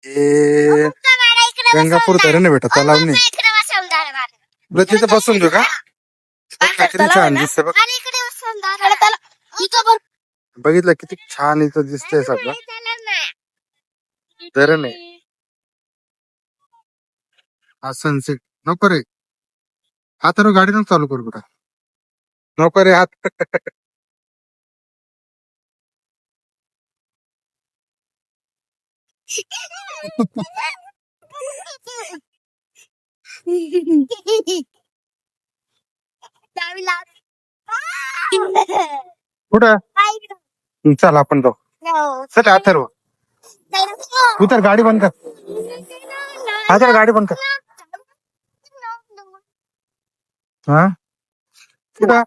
हे गंगापूर धरण आहे बेटा, तलाव नाही. बरं तिथं बसून घेऊ का? किती छान दिसतंय बघ. बघितलं किती छान इथं दिसतंय सगळं. धरण आहे. हा सनसेट. नको रे, आता गाडी नको चालू करू बेटा. नको रे हात. कुठं चल आपण जाऊ. चल अथर्व, तू तर गाडी बंद कर. हा तर गाडी बंद कर. हा कुठं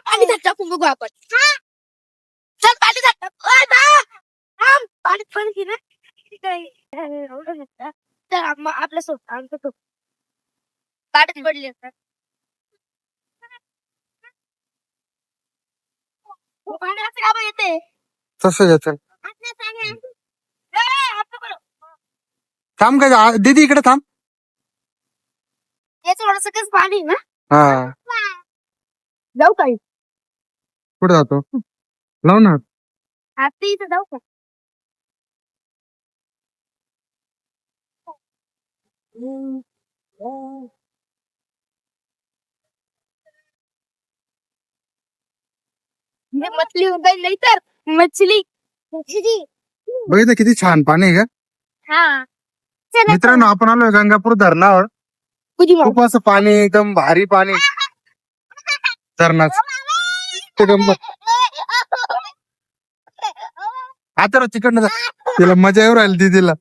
पाणी टाकून बघू आपण. चल पाणी पाणी पाणी ना तर आपल्या सोबत आमचं तो पाण्यात पडले पाण्याचं काम येते तसं याच. थांब का दीदी, इकडे थांब. याचं थोडस कसं पाणी ना. हा जाऊ काही कुठे जातो? लाव ना. आता इथं जाऊ का? मछली होता नाही तर मछली. बघितलं किती छान पाणी आहे का? हा मित्रांनो, आपण आलोय गंगापूर धरणावर. खूप असं पाणी, एकदम भारी पाणी धरणाच. आता तिकडनं जा. तिला मजा येऊ राहिली दीदीला.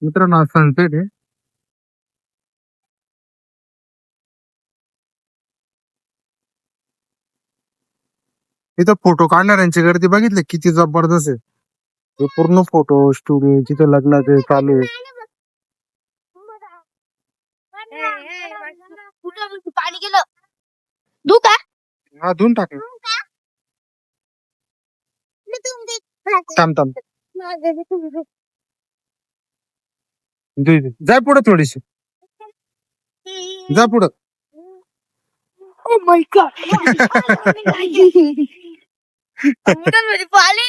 मित्रांनो, सनसेट आहे. इथं फोटो काढणाऱ्यांची गर्दी बघितली किती जबरदस्त आहे. हे पूर्ण फोटो स्टुडिओ तिथे लग्नाचे चालू आहे. पाणी गेलं दू का? हा धुवून टाक. थांब थांब, जाय पुढे थोडीशी, जा पुढं. Oh my god. पाणी